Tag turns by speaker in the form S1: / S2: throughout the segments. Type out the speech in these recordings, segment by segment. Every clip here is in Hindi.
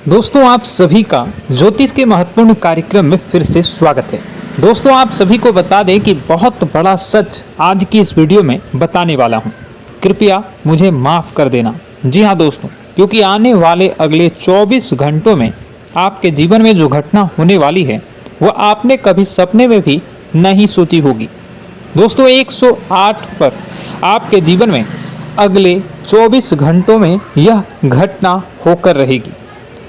S1: दोस्तों आप सभी का ज्योतिष के महत्वपूर्ण कार्यक्रम में फिर से स्वागत है। दोस्तों आप सभी को बता दें कि बहुत बड़ा सच आज की इस वीडियो में बताने वाला हूं। कृपया मुझे माफ कर देना। जी हां दोस्तों, क्योंकि आने वाले अगले 24 घंटों में आपके जीवन में जो घटना होने वाली है वह आपने कभी सपने में भी नहीं सोची होगी। दोस्तों 108 पर आपके जीवन में अगले 24 घंटों में यह घटना होकर रहेगी।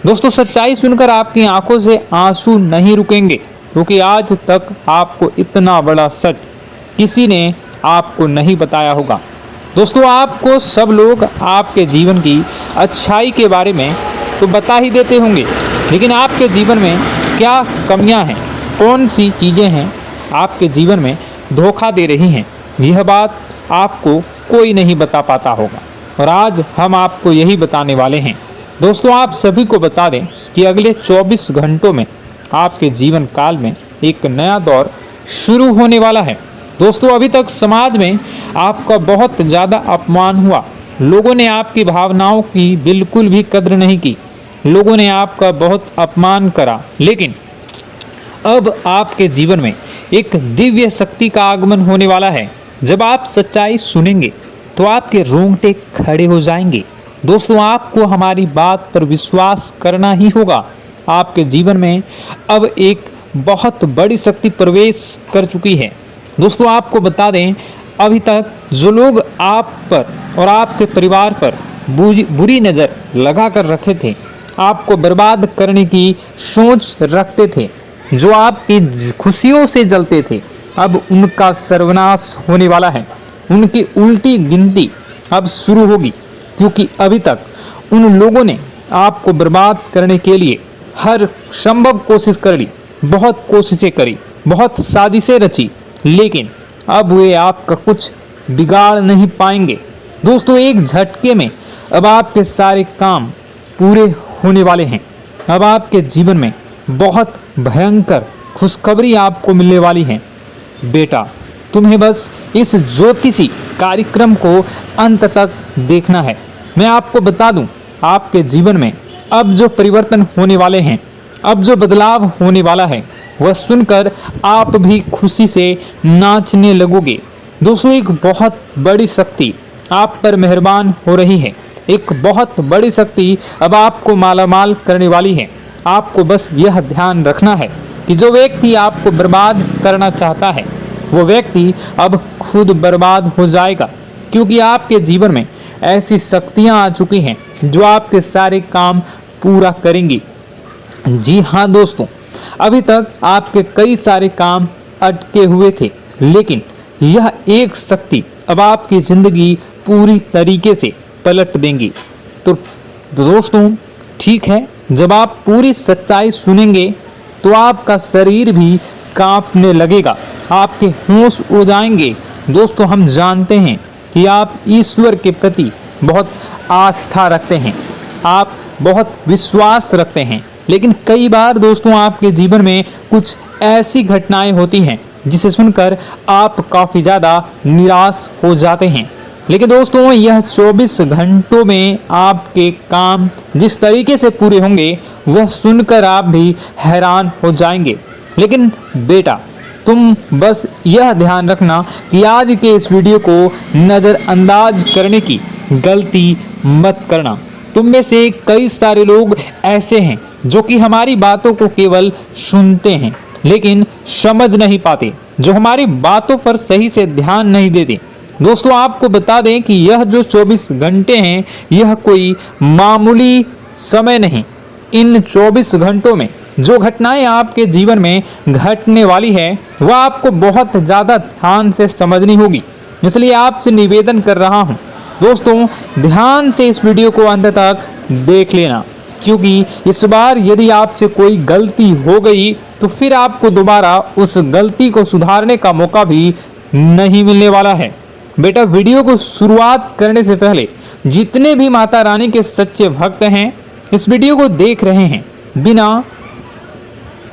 S1: दोस्तों सच्चाई सुनकर आपकी आंखों से आंसू नहीं रुकेंगे, क्योंकि आज तक आपको इतना बड़ा सच किसी ने आपको नहीं बताया होगा। दोस्तों आपको सब लोग आपके जीवन की अच्छाई के बारे में तो बता ही देते होंगे, लेकिन आपके जीवन में क्या कमियां हैं, कौन सी चीज़ें हैं आपके जीवन में धोखा दे रही हैं, यह बात आपको कोई नहीं बता पाता होगा। और आज हम आपको यही बताने वाले हैं। दोस्तों आप सभी को बता दें कि अगले 24 घंटों में आपके जीवन काल में एक नया दौर शुरू होने वाला है। दोस्तों अभी तक समाज में आपका बहुत ज़्यादा अपमान हुआ, लोगों ने आपकी भावनाओं की बिल्कुल भी कद्र नहीं की, लोगों ने आपका बहुत अपमान करा, लेकिन अब आपके जीवन में एक दिव्य शक्ति का आगमन होने वाला है। जब आप सच्चाई सुनेंगे तो आपके रोंगटे खड़े हो जाएंगे। दोस्तों आपको हमारी बात पर विश्वास करना ही होगा। आपके जीवन में अब एक बहुत बड़ी शक्ति प्रवेश कर चुकी है। दोस्तों आपको बता दें, अभी तक जो लोग आप पर और आपके परिवार पर बुरी नज़र लगा कर रखे थे, आपको बर्बाद करने की सोच रखते थे, जो आपकी खुशियों से जलते थे, अब उनका सर्वनाश होने वाला है। उनकी उल्टी गिनती अब शुरू होगी, क्योंकि अभी तक उन लोगों ने आपको बर्बाद करने के लिए हर संभव कोशिश कर ली, बहुत कोशिशें करी, बहुत साजिशें रची, लेकिन अब वे आपका कुछ बिगाड़ नहीं पाएंगे। दोस्तों एक झटके में अब आपके सारे काम पूरे होने वाले हैं। अब आपके जीवन में बहुत भयंकर खुशखबरी आपको मिलने वाली है। बेटा तुम्हें बस इस ज्योतिषी कार्यक्रम को अंत तक देखना है। मैं आपको बता दूं, आपके जीवन में अब जो परिवर्तन होने वाले हैं, अब जो बदलाव होने वाला है, वह सुनकर आप भी खुशी से नाचने लगोगे। दोस्तों एक बहुत बड़ी शक्ति आप पर मेहरबान हो रही है। एक बहुत बड़ी शक्ति अब आपको मालामाल करने वाली है। आपको बस यह ध्यान रखना है कि जो व्यक्ति आपको बर्बाद करना चाहता है, वो व्यक्ति अब खुद बर्बाद हो जाएगा, क्योंकि आपके जीवन में ऐसी शक्तियां आ चुकी हैं जो आपके सारे काम पूरा करेंगी। जी हाँ दोस्तों, अभी तक आपके कई सारे काम अटके हुए थे, लेकिन यह एक शक्ति अब आपकी जिंदगी पूरी तरीके से पलट देंगी। तो दोस्तों ठीक है, जब आप पूरी सच्चाई सुनेंगे तो आपका शरीर भी कांपने लगेगा, आपके होश उड़ जाएंगे। दोस्तों हम जानते हैं कि आप ईश्वर के प्रति बहुत आस्था रखते हैं, आप बहुत विश्वास रखते हैं, लेकिन कई बार दोस्तों आपके जीवन में कुछ ऐसी घटनाएं होती हैं जिसे सुनकर आप काफ़ी ज़्यादा निराश हो जाते हैं। लेकिन दोस्तों यह 24 घंटों में आपके काम जिस तरीके से पूरे होंगे वह सुनकर आप भी हैरान हो जाएंगे। लेकिन बेटा तुम बस यह ध्यान रखना कि आज के इस वीडियो को नज़रअंदाज करने की गलती मत करना। तुम में से कई सारे लोग ऐसे हैं जो कि हमारी बातों को केवल सुनते हैं लेकिन समझ नहीं पाते, जो हमारी बातों पर सही से ध्यान नहीं देते। दोस्तों आपको बता दें कि यह जो 24 घंटे हैं यह कोई मामूली समय नहीं। इन 24 घंटों में जो घटनाएं आपके जीवन में घटने वाली है वह आपको बहुत ज़्यादा ध्यान से समझनी होगी। इसलिए आपसे निवेदन कर रहा हूं, दोस्तों ध्यान से इस वीडियो को अंत तक देख लेना, क्योंकि इस बार यदि आपसे कोई गलती हो गई तो फिर आपको दोबारा उस गलती को सुधारने का मौका भी नहीं मिलने वाला है। बेटा वीडियो को शुरुआत करने से पहले जितने भी माता रानी के सच्चे भक्त हैं इस वीडियो को देख रहे हैं, बिना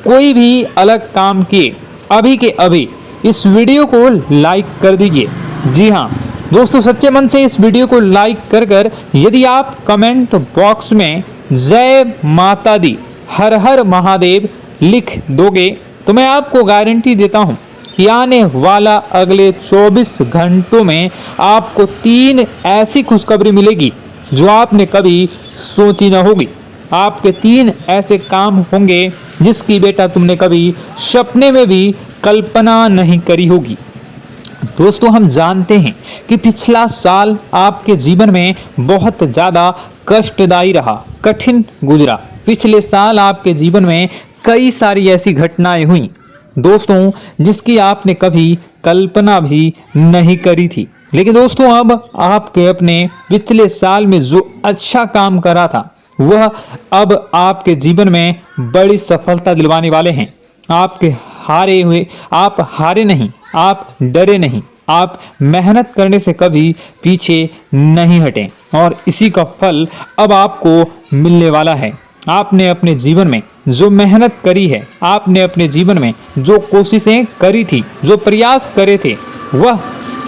S1: कोई भी अलग काम किए अभी के अभी इस वीडियो को लाइक कर दीजिए। जी हाँ दोस्तों, सच्चे मन से इस वीडियो को लाइक कर यदि आप कमेंट बॉक्स में जय माता दी, हर हर महादेव लिख दोगे तो मैं आपको गारंटी देता हूं कि आने वाला अगले 24 घंटों में आपको 3 ऐसी खुशखबरी मिलेगी जो आपने कभी सोची न होगी। आपके 3 ऐसे काम होंगे जिसकी बेटा तुमने कभी सपने में भी कल्पना नहीं करी होगी। दोस्तों, हम जानते हैं कि पिछला साल आपके जीवन में बहुत ज़्यादा कष्टदायी रहा, कठिन गुजरा। पिछले साल आपके जीवन में कई सारी ऐसी घटनाएं हुई दोस्तों जिसकी आपने कभी कल्पना भी नहीं करी थी। लेकिन दोस्तों, अब आपके अपने पिछले साल में जो अच्छा काम करा था वह अब आपके जीवन में बड़ी सफलता दिलवाने वाले हैं। आप हारे नहीं, आप डरे नहीं, आप मेहनत करने से कभी पीछे नहीं हटे और इसी का फल अब आपको मिलने वाला है। आपने अपने जीवन में जो मेहनत करी है, आपने अपने जीवन में जो कोशिशें करी थी, जो प्रयास करे थे, वह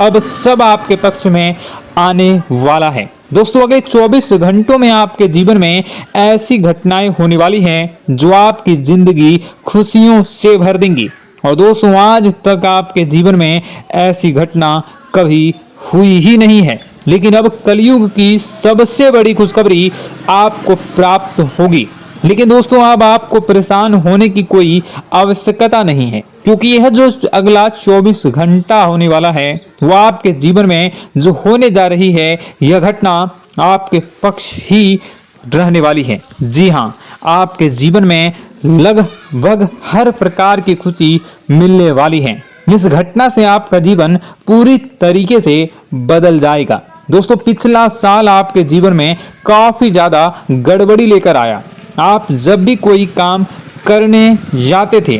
S1: अब सब आपके पक्ष में आने वाला है। दोस्तों, अगले 24 घंटों में आपके जीवन में ऐसी घटनाएं होने वाली हैं जो आपकी जिंदगी खुशियों से भर देंगी। और दोस्तों, आज तक आपके जीवन में ऐसी घटना कभी हुई ही नहीं है, लेकिन अब कलयुग की सबसे बड़ी खुशखबरी आपको प्राप्त होगी। लेकिन दोस्तों, अब आपको परेशान होने की कोई आवश्यकता नहीं है, क्योंकि यह जो अगला 24 घंटा होने वाला है वह आपके जीवन में जो होने जा रही है यह घटना आपके पक्ष ही रहने वाली है। जी हाँ, आपके जीवन में लगभग हर प्रकार की खुशी मिलने वाली है। इस घटना से आपका जीवन पूरी तरीके से बदल जाएगा। दोस्तों, पिछला साल आपके जीवन में काफी ज्यादा गड़बड़ी लेकर आया। आप जब भी कोई काम करने जाते थे,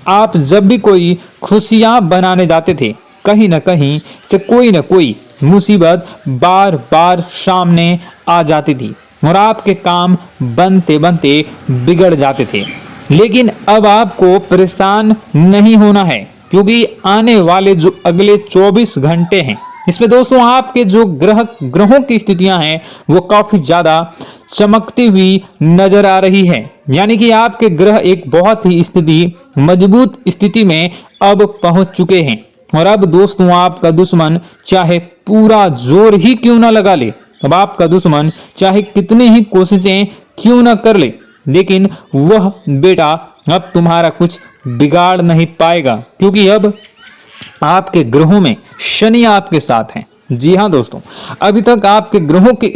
S1: आप जब भी कोई खुशियां बनाने जाते थे, कहीं ना कहीं से कोई ना कोई मुसीबत बार बार सामने आ जाती थी और आपके काम बनते बनते बिगड़ जाते थे। लेकिन अब आपको परेशान नहीं होना है, क्योंकि आने वाले जो अगले 24 घंटे हैं इसमें दोस्तों आपके जो ग्रहों की स्थितियां हैं वो काफी ज्यादा चमकती हुई नजर आ रही है। यानी कि आपके ग्रह एक बहुत ही मजबूत स्थिति में अब पहुंच चुके हैं। और अब दोस्तों, आपका दुश्मन चाहे पूरा जोर ही क्यों ना लगा ले, अब आपका दुश्मन चाहे कितनी ही कोशिशें क्यों ना कर ले, लेकिन वह बेटा अब तुम्हारा कुछ बिगाड़ नहीं पाएगा, क्योंकि अब आपके ग्रहों में शनि आपके साथ हैं। जी हाँ दोस्तों, अभी तक आपके ग्रहों की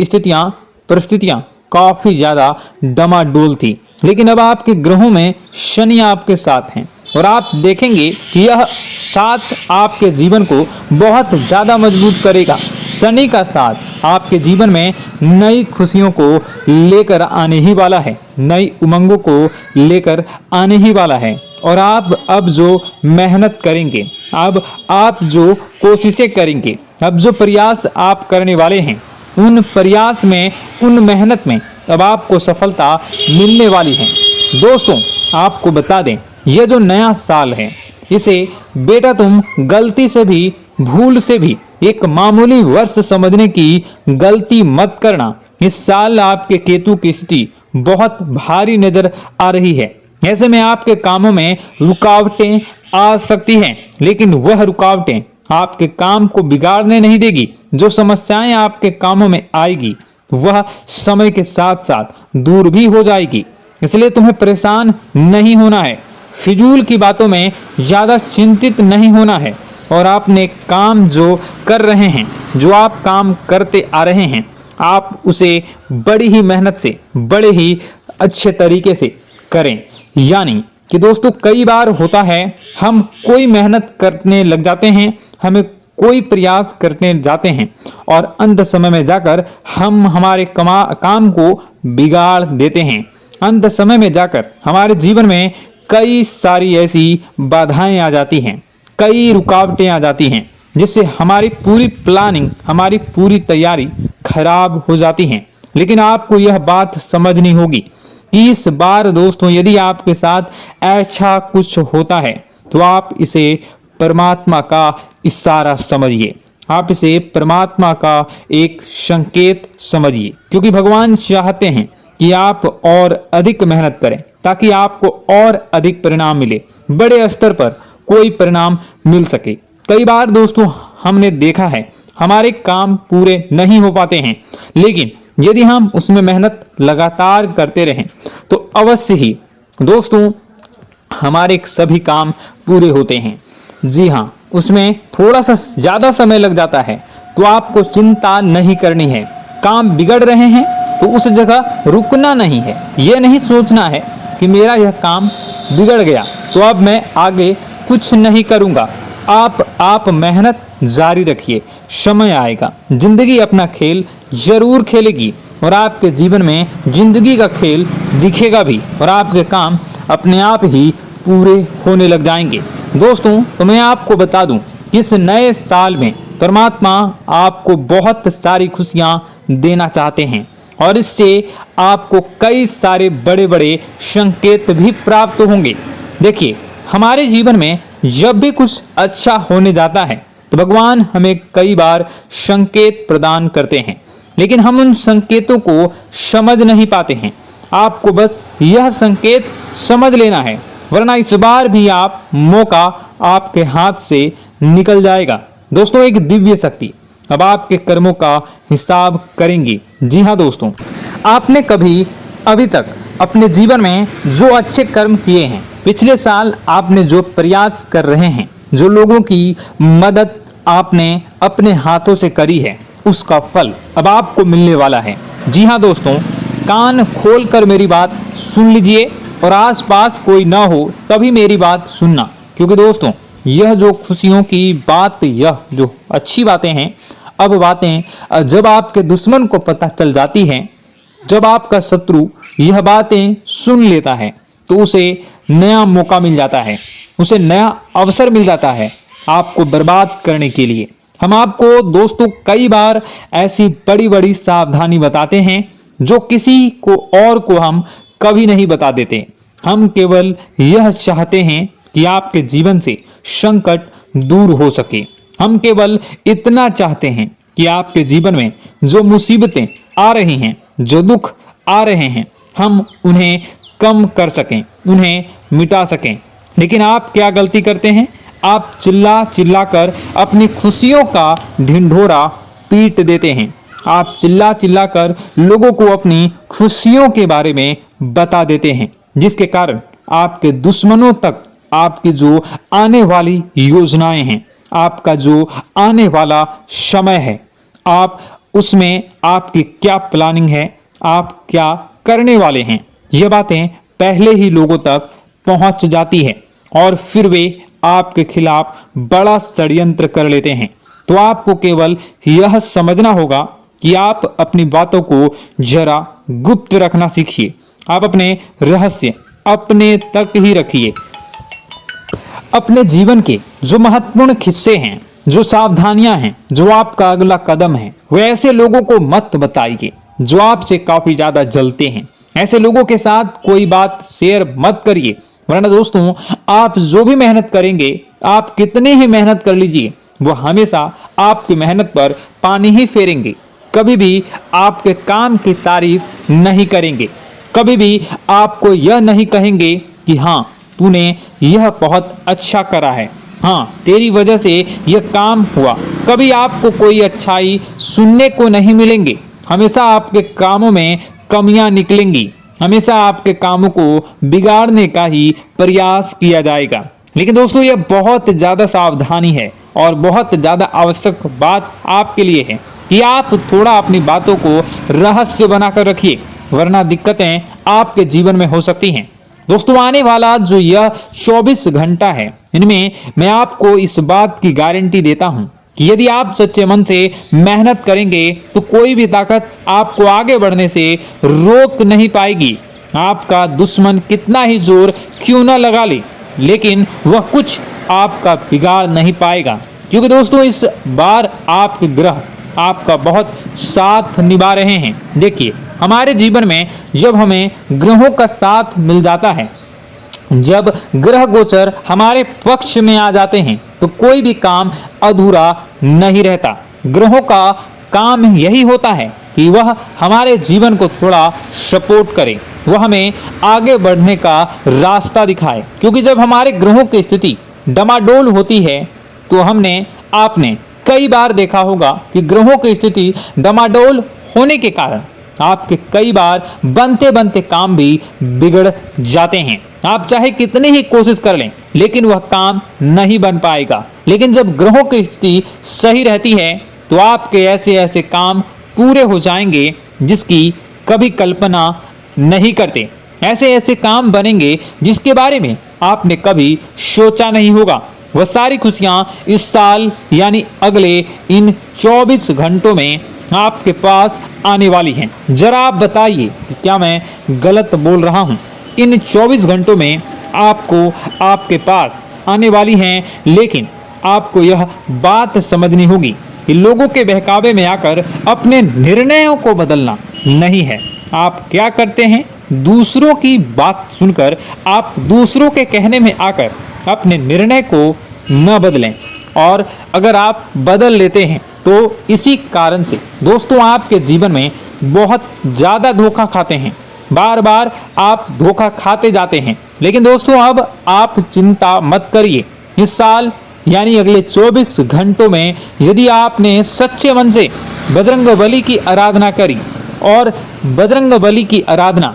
S1: परिस्थितियां काफी ज्यादा डमाडोल थी, लेकिन अब आपके ग्रहों में शनि आपके साथ हैं और आप देखेंगे कि यह साथ आपके जीवन को बहुत ज्यादा मजबूत करेगा। शनि का साथ आपके जीवन में नई खुशियों को लेकर आने ही वाला है, नई उमंगों को लेकर आने ही वाला है। और आप अब जो मेहनत करेंगे, अब आप जो कोशिशें करेंगे, अब जो प्रयास आप करने वाले हैं, उन प्रयास में, उन मेहनत में अब आपको सफलता मिलने वाली है। दोस्तों, आपको बता दें, यह जो नया साल है इसे बेटा तुम गलती से भी, भूल से भी एक मामूली वर्ष समझने की गलती मत करना। इस साल आपके केतु की स्थिति बहुत भारी नजर आ रही है। ऐसे में आपके कामों में रुकावटें आ सकती हैं, लेकिन वह रुकावटें आपके काम को बिगाड़ने नहीं देगी। जो समस्याएं आपके कामों में आएगी वह समय के साथ साथ दूर भी हो जाएगी। इसलिए तुम्हें परेशान नहीं होना है, फिजूल की बातों में ज्यादा चिंतित नहीं होना है और आपने काम जो कर रहे हैं, जो आप काम करते आ रहे हैं, आप उसे बड़ी ही मेहनत से, बड़े ही अच्छे तरीके से करें। यानी कि दोस्तों, कई बार होता है हम कोई मेहनत करने लग जाते हैं, हमें कोई प्रयास करने जाते हैं और अंत समय में जाकर हम हमारे काम को बिगाड़ देते हैं। अंत समय में जाकर हमारे जीवन में कई सारी ऐसी बाधाएं आ जाती हैं, कई रुकावटें आ जाती हैं, जिससे हमारी पूरी प्लानिंग, हमारी पूरी तैयारी खराब हो जाती हैं। लेकिन आपको यह बात समझनी होगी कि इस बार दोस्तों, यदि आपके साथ ऐसा कुछ होता है तो आप इसे परमात्मा का इशारा समझिए, आप इसे परमात्मा का एक संकेत समझिए, क्योंकि भगवान चाहते हैं कि आप और अधिक मेहनत करें ताकि आपको और अधिक परिणाम मिले, बड़े स्तर पर कोई परिणाम मिल सके। कई बार दोस्तों हमने देखा है हमारे काम पूरे नहीं हो पाते हैं, लेकिन यदि हम उसमें मेहनत लगातार करते रहें तो अवश्य ही दोस्तों हमारे सभी काम पूरे होते हैं। जी हाँ, उसमें थोड़ा सा ज़्यादा समय लग जाता है तो आपको चिंता नहीं करनी है। काम बिगड़ रहे हैं तो उस जगह रुकना नहीं है, यह नहीं सोचना है कि मेरा यह काम बिगड़ गया तो अब मैं आगे कुछ नहीं करूँगा। आप मेहनत जारी रखिए, समय आएगा, जिंदगी अपना खेल जरूर खेलेगी और आपके जीवन में जिंदगी का खेल दिखेगा भी और आपके काम अपने आप ही पूरे होने लग जाएंगे। दोस्तों तो मैं आपको बता दूं कि इस नए साल में परमात्मा आपको बहुत सारी खुशियां देना चाहते हैं और इससे आपको कई सारे बड़े बड़े संकेत भी प्राप्त होंगे। देखिए, हमारे जीवन में जब भी कुछ अच्छा होने जाता है तो भगवान हमें कई बार संकेत प्रदान करते हैं, लेकिन हम उन संकेतों को समझ नहीं पाते हैं। आपको बस यह संकेत समझ लेना है, वरना इस बार भी मौका आपके हाथ से निकल जाएगा। दोस्तों, एक दिव्य शक्ति अब आपके कर्मों का हिसाब करेंगी। जी हाँ दोस्तों, आपने कभी अभी तक अपने जीवन में जो अच्छे कर्म किए हैं, पिछले साल आपने जो प्रयास कर रहे हैं, जो लोगों की मदद आपने अपने हाथों से करी है, उसका फल अब आपको मिलने वाला है। जी हाँ दोस्तों, कान खोलकर मेरी बात सुन लीजिए और आसपास कोई ना हो तभी मेरी बात सुनना, क्योंकि दोस्तों यह जो खुशियों की बात, यह जो अच्छी बातें हैं, अब बातें जब आपके दुश्मन को पता चल जाती हैं, जब आपका शत्रु यह बातें सुन लेता है तो उसे नया मौका मिल जाता है, उसे नया अवसर मिल जाता है आपको बर्बाद करने के लिए। हम आपको दोस्तों कई बार ऐसी बड़ी बड़ी सावधानी बताते हैं जो किसी को और को हम कभी नहीं बता देते। हम केवल यह चाहते हैं कि आपके जीवन से संकट दूर हो सके। हम केवल इतना चाहते हैं कि आपके जीवन में जो मुसीबतें आ रही हैं, जो दुख आ रहे हैं, हम उन्हें कम कर सकें, उन्हें मिटा सकें। लेकिन आप क्या गलती करते हैं? आप चिल्ला चिल्ला कर अपनी खुशियों का ढिंढोरा पीट देते हैं। आप चिल्ला चिल्ला कर लोगों को अपनी खुशियों के बारे में बता देते हैं, जिसके कारण आपके दुश्मनों तक आपकी जो आने वाली योजनाएं हैं, आपका जो आने वाला समय है, आप उसमें आपकी क्या प्लानिंग है, आप क्या करने वाले हैं, ये बातें पहले ही लोगों तक पहुंच जाती है और फिर वे आपके खिलाफ बड़ा षड्यंत्र कर लेते हैं। तो आपको केवल यह समझना होगा कि आप अपनी बातों को जरा गुप्त रखना सीखिए। आप अपने रहस्य अपने तक ही रखिए। अपने जीवन के जो महत्वपूर्ण किस्से हैं, जो सावधानियां हैं, जो आपका अगला कदम है, वो ऐसे लोगों को मत बताइए जो आपसे काफी ज्यादा जलते हैं। ऐसे लोगों के साथ कोई बात शेयर मत करिए, वरना दोस्तों आप जो भी मेहनत करेंगे, आप कितने ही मेहनत कर लीजिए, वो हमेशा आपकी मेहनत पर पानी ही फेरेंगे। कभी भी आपके काम की तारीफ नहीं करेंगे, कभी भी आपको यह नहीं कहेंगे कि हाँ तूने यह बहुत अच्छा करा है, हाँ तेरी वजह से यह काम हुआ। कभी आपको कोई अच्छाई सुनने को नहीं मिलेंगे। हमेशा आपके कामों में कमियां निकलेंगी, हमेशा आपके कामों को बिगाड़ने का ही प्रयास किया जाएगा। लेकिन दोस्तों यह बहुत ज्यादा सावधानी है और बहुत ज्यादा आवश्यक बात आपके लिए है कि आप थोड़ा अपनी बातों को रहस्य बनाकर रखिए, वरना दिक्कतें आपके जीवन में हो सकती हैं। दोस्तों आने वाला जो यह 24 घंटा है, इनमें मैं आपको इस बात की गारंटी देता हूं कि यदि आप सच्चे मन से मेहनत करेंगे तो कोई भी ताकत आपको आगे बढ़ने से रोक नहीं पाएगी। आपका दुश्मन कितना ही जोर क्यों न लगा ले, लेकिन वह कुछ आपका बिगाड़ नहीं पाएगा, क्योंकि दोस्तों इस बार आपके ग्रह आपका बहुत साथ निभा रहे हैं। देखिए, हमारे जीवन में जब हमें ग्रहों का साथ मिल जाता है, जब ग्रह गोचर हमारे पक्ष में आ जाते हैं, तो कोई भी काम अधूरा नहीं रहता। ग्रहों का काम यही होता है कि वह हमारे जीवन को थोड़ा सपोर्ट करे, वह हमें आगे बढ़ने का रास्ता दिखाए। क्योंकि जब हमारे ग्रहों की स्थिति डमाडोल होती है तो आपने कई बार देखा होगा कि ग्रहों की स्थिति डमाडोल होने के कारण आपके कई बार बनते बनते काम भी बिगड़ जाते हैं। आप चाहे कितनी ही कोशिश कर लें लेकिन वह काम नहीं बन पाएगा। लेकिन जब ग्रहों की स्थिति सही रहती है तो आपके ऐसे ऐसे काम पूरे हो जाएंगे जिसकी कभी कल्पना नहीं करते। ऐसे ऐसे काम बनेंगे जिसके बारे में आपने कभी सोचा नहीं होगा। वह सारी खुशियां इस साल यानी अगले इन 24 घंटों में आपके पास आने वाली हैं। जरा आप बताइए कि क्या मैं गलत बोल रहा हूं? इन 24 घंटों में आपको आपके पास आने वाली हैं, लेकिन आपको यह बात समझनी होगी कि लोगों के बहकावे में आकर अपने निर्णयों को बदलना नहीं है। आप क्या करते हैं? दूसरों की बात सुनकर आप दूसरों के कहने में आकर अपने निर्णय को न बदलें, और अगर आप बदल लेते हैं तो इसी कारण से दोस्तों आपके जीवन में बहुत ज़्यादा धोखा खाते हैं। बार बार आप धोखा खाते जाते हैं। लेकिन दोस्तों अब आप चिंता मत करिए। इस साल यानी अगले 24 घंटों में यदि आपने सच्चे मन से बजरंगबली की आराधना करी, और बजरंगबली की आराधना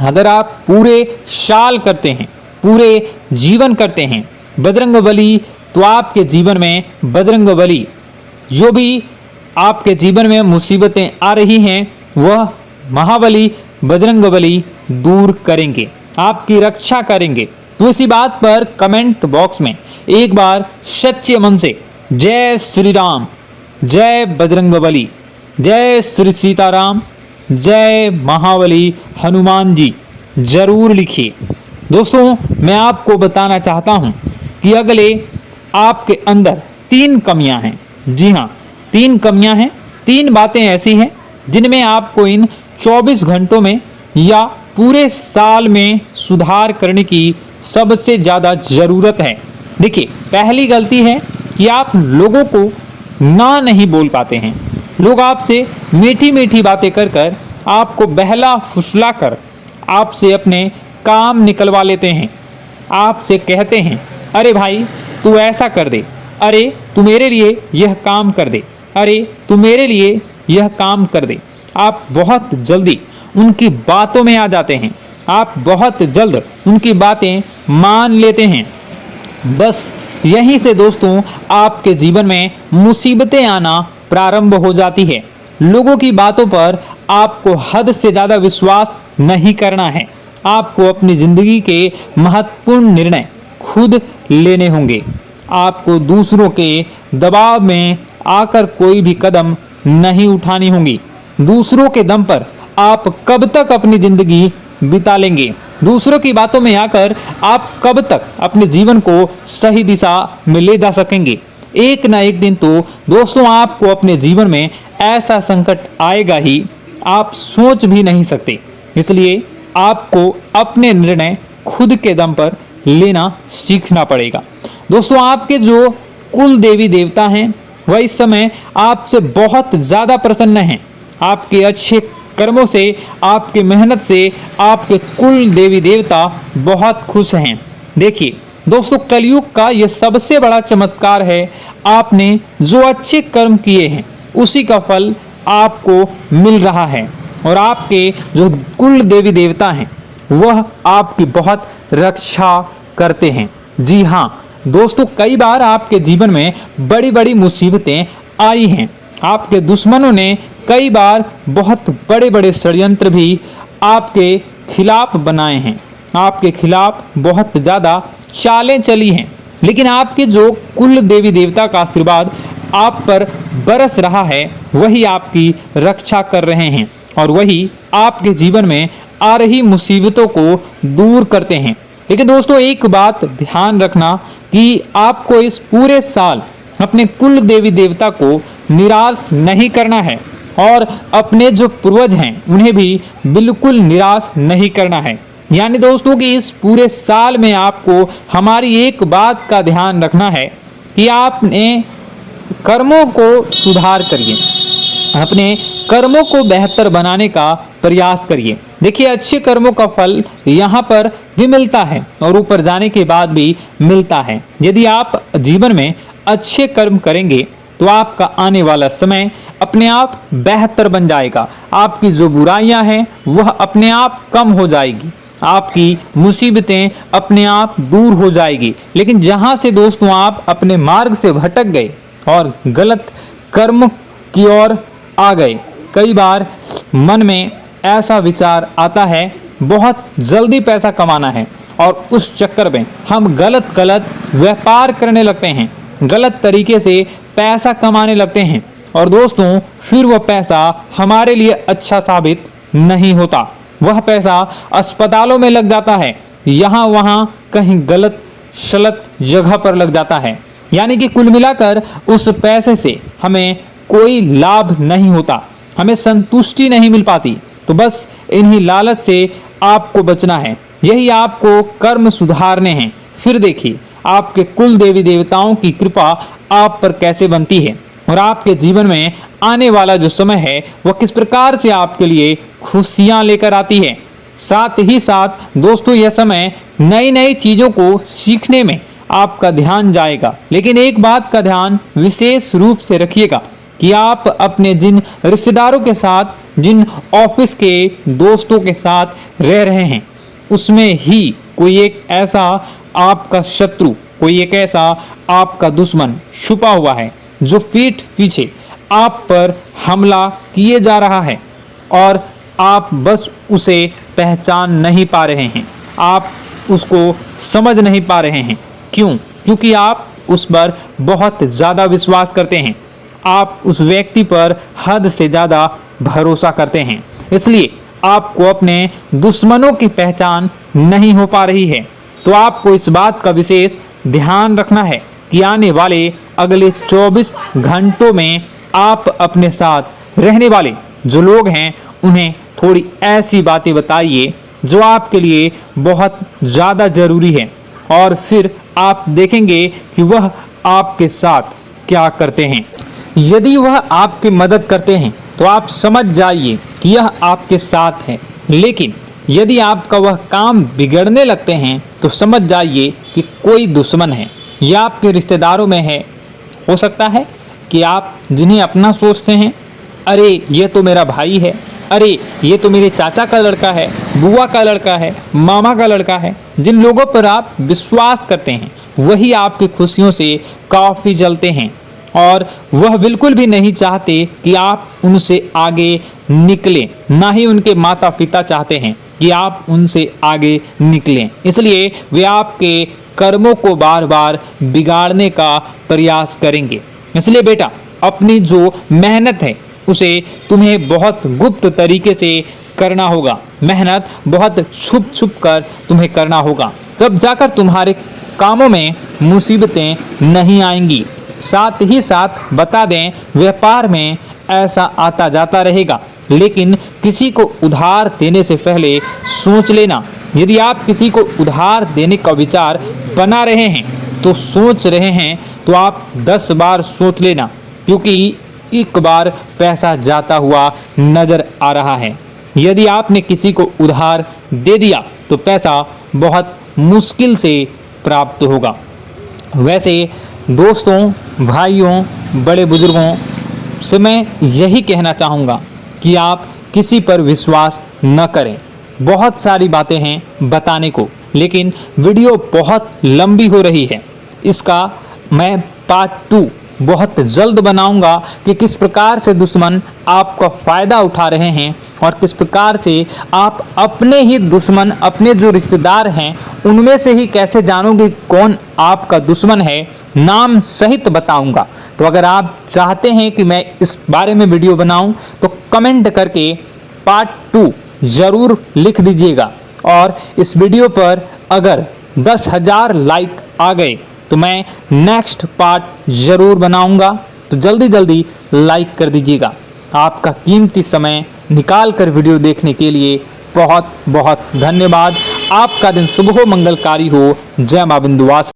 S1: अगर आप पूरे साल करते हैं, पूरे जीवन करते हैं बजरंगबली, तो आपके जीवन में बजरंगबली जो भी आपके जीवन में मुसीबतें आ रही हैं वह महाबली बजरंगबली दूर करेंगे, आपकी रक्षा करेंगे। तो इसी बात पर कमेंट बॉक्स में एक बार सच्चे मन से जय श्री राम, जय बजरंगबली, जय श्री सीताराम, जय महाबली हनुमान जी जरूर लिखिए। दोस्तों मैं आपको बताना चाहता हूं कि अगले आपके अंदर 3 कमियां हैं। जी हाँ, 3 कमियां हैं, 3 बातें ऐसी हैं जिनमें आपको इन 24 घंटों में या पूरे साल में सुधार करने की सबसे ज़्यादा ज़रूरत है। देखिए, पहली गलती है कि आप लोगों को ना नहीं बोल पाते हैं। लोग आपसे मीठी मीठी बातें कर कर आपको बहला फुसला कर आपसे अपने काम निकलवा लेते हैं। आपसे कहते हैं, अरे भाई तू ऐसा कर दे, अरे तू मेरे लिए यह काम कर दे, अरे तू मेरे लिए यह काम कर दे। आप बहुत जल्दी उनकी बातों में आ जाते हैं, आप बहुत जल्द उनकी बातें मान लेते हैं। बस यहीं से दोस्तों आपके जीवन में मुसीबतें आना प्रारंभ हो जाती है। लोगों की बातों पर आपको हद से ज़्यादा विश्वास नहीं करना है। आपको अपनी ज़िंदगी के महत्वपूर्ण निर्णय खुद लेने होंगे। आपको दूसरों के दबाव में आकर कोई भी कदम नहीं उठानी होंगी। दूसरों के दम पर आप कब तक अपनी ज़िंदगी बिता लेंगे? दूसरों की बातों में आकर आप कब तक अपने जीवन को सही दिशा में ले जा सकेंगे? एक ना एक दिन तो दोस्तों आपको अपने जीवन में ऐसा संकट आएगा ही, आप सोच भी नहीं सकते। इसलिए आपको अपने निर्णय खुद के दम पर लेना सीखना पड़ेगा। दोस्तों आपके जो कुल देवी देवता हैं वह इस समय आपसे बहुत ज़्यादा प्रसन्न हैं। आपके अच्छे कर्मों से, आपके मेहनत से आपके कुल देवी देवता बहुत खुश हैं। देखिए दोस्तों, कलयुग का यह सबसे बड़ा चमत्कार है। आपने जो अच्छे कर्म किए हैं उसी का फल आपको मिल रहा है, और आपके जो कुल देवी देवता हैं वह आपकी बहुत रक्षा करते हैं। जी हाँ दोस्तों, कई बार आपके जीवन में बड़ी बड़ी मुसीबतें आई हैं। आपके दुश्मनों ने कई बार बहुत बड़े बड़े षड्यंत्र भी आपके खिलाफ बनाए हैं, आपके खिलाफ बहुत ज़्यादा चालें चली हैं। लेकिन आपके जो कुल देवी देवता का आशीर्वाद आप पर बरस रहा है वही आपकी रक्षा कर रहे हैं, और वही आपके जीवन में आ रही मुसीबतों को दूर करते हैं। लेकिन दोस्तों एक बात ध्यान रखना कि आपको इस पूरे साल अपने कुल देवी देवता को निराश नहीं करना है, और अपने जो पूर्वज हैं उन्हें भी बिल्कुल निराश नहीं करना है। यानी दोस्तों कि इस पूरे साल में आपको हमारी एक बात का ध्यान रखना है कि आपने कर्मों को सुधार करिए, अपने कर्मों को बेहतर बनाने का प्रयास करिए। देखिए, अच्छे कर्मों का फल यहाँ पर भी मिलता है और ऊपर जाने के बाद भी मिलता है। यदि आप जीवन में अच्छे कर्म करेंगे तो आपका आने वाला समय अपने आप बेहतर बन जाएगा। आपकी जो बुराइयां हैं वह अपने आप कम हो जाएगी, आपकी मुसीबतें अपने आप दूर हो जाएगी। लेकिन जहां से दोस्तों आप अपने मार्ग से भटक गए और गलत कर्म की ओर आ गए, कई बार मन में ऐसा विचार आता है बहुत जल्दी पैसा कमाना है और उस चक्कर में हम गलत व्यापार करने लगते हैं, गलत तरीके से पैसा कमाने लगते हैं और दोस्तों फिर वह पैसा हमारे लिए अच्छा साबित नहीं होता। वह पैसा अस्पतालों में लग जाता है, यहाँ वहाँ कहीं गलत शलत जगह पर लग जाता है। यानी कि कुल मिलाकर उस पैसे से हमें कोई लाभ नहीं होता, हमें संतुष्टि नहीं मिल पाती। तो बस इन्हीं लालच से आपको बचना है, यही आपको कर्म सुधारने हैं। फिर देखिए आपके कुल देवी देवताओं की कृपा आप पर कैसे बनती है और आपके जीवन में आने वाला जो समय है वह किस प्रकार से आपके लिए खुशियां लेकर आती है। साथ ही साथ दोस्तों यह समय नई नई चीजों को सीखने में आपका ध्यान जाएगा। लेकिन एक बात का ध्यान विशेष रूप से रखिएगा कि आप अपने जिन रिश्तेदारों के साथ, जिन ऑफिस के दोस्तों के साथ रह रहे हैं, उसमें ही कोई एक ऐसा आपका शत्रु, कोई एक ऐसा आपका दुश्मन छुपा हुआ है जो पीठ पीछे आप पर हमला किए जा रहा है और आप बस उसे पहचान नहीं पा रहे हैं, आप उसको समझ नहीं पा रहे हैं। क्यों? क्योंकि आप उस पर बहुत ज़्यादा विश्वास करते हैं, आप उस व्यक्ति पर हद से ज़्यादा भरोसा करते हैं, इसलिए आपको अपने दुश्मनों की पहचान नहीं हो पा रही है। तो आपको इस बात का विशेष ध्यान रखना है कि आने वाले अगले 24 घंटों में आप अपने साथ रहने वाले जो लोग हैं उन्हें थोड़ी ऐसी बातें बताइए जो आपके लिए बहुत ज़्यादा ज़रूरी है और फिर आप देखेंगे कि वह आपके साथ क्या करते हैं। यदि वह आपकी मदद करते हैं तो आप समझ जाइए कि यह आपके साथ है, लेकिन यदि आपका वह काम बिगड़ने लगते हैं तो समझ जाइए कि कोई दुश्मन है या आपके रिश्तेदारों में है। हो सकता है कि आप जिन्हें अपना सोचते हैं, अरे ये तो मेरा भाई है, अरे ये तो मेरे चाचा का लड़का है, बुआ का लड़का है, मामा का लड़का है, जिन लोगों पर आप विश्वास करते हैं वही आपकी खुशियों से काफ़ी जलते हैं और वह बिल्कुल भी नहीं चाहते कि आप उनसे आगे निकलें, ना ही उनके माता पिता चाहते हैं कि आप उनसे आगे निकलें। इसलिए वे आपके कर्मों को बार बार बिगाड़ने का प्रयास करेंगे। इसलिए बेटा, अपनी जो मेहनत है उसे तुम्हें बहुत गुप्त तरीके से करना होगा, मेहनत बहुत छुप छुप कर तुम्हें करना होगा, तब जाकर तुम्हारे कामों में मुसीबतें नहीं आएंगी। साथ ही साथ बता दें, व्यापार में ऐसा आता जाता रहेगा, लेकिन किसी को उधार देने से पहले सोच लेना। यदि आप किसी को उधार देने का विचार बना रहे हैं तो सोच रहे हैं तो आप 10 बार सोच लेना, क्योंकि एक बार पैसा जाता हुआ नजर आ रहा है। यदि आपने किसी को उधार दे दिया तो पैसा बहुत मुश्किल से प्राप्त होगा। वैसे दोस्तों, भाइयों, बड़े बुजुर्गों से मैं यही कहना चाहूँगा कि आप किसी पर विश्वास न करें। बहुत सारी बातें हैं बताने को, लेकिन वीडियो बहुत लंबी हो रही है। इसका मैं पार्ट 2 बहुत जल्द बनाऊंगा कि किस प्रकार से दुश्मन आपका फ़ायदा उठा रहे हैं और किस प्रकार से आप अपने ही दुश्मन, अपने जो रिश्तेदार हैं उनमें से ही कैसे जानोगे कौन आपका दुश्मन है, नाम सहित बताऊंगा। तो अगर आप चाहते हैं कि मैं इस बारे में वीडियो बनाऊं तो कमेंट करके पार्ट 2 ज़रूर लिख दीजिएगा। और इस वीडियो पर अगर 10,000 लाइक आ गए तो मैं नेक्स्ट पार्ट ज़रूर बनाऊंगा। तो जल्दी लाइक कर दीजिएगा। आपका कीमती समय निकाल कर वीडियो देखने के लिए बहुत बहुत धन्यवाद। आपका दिन शुभ हो, मंगलकारी हो। जय मां विंध्यवासिनी।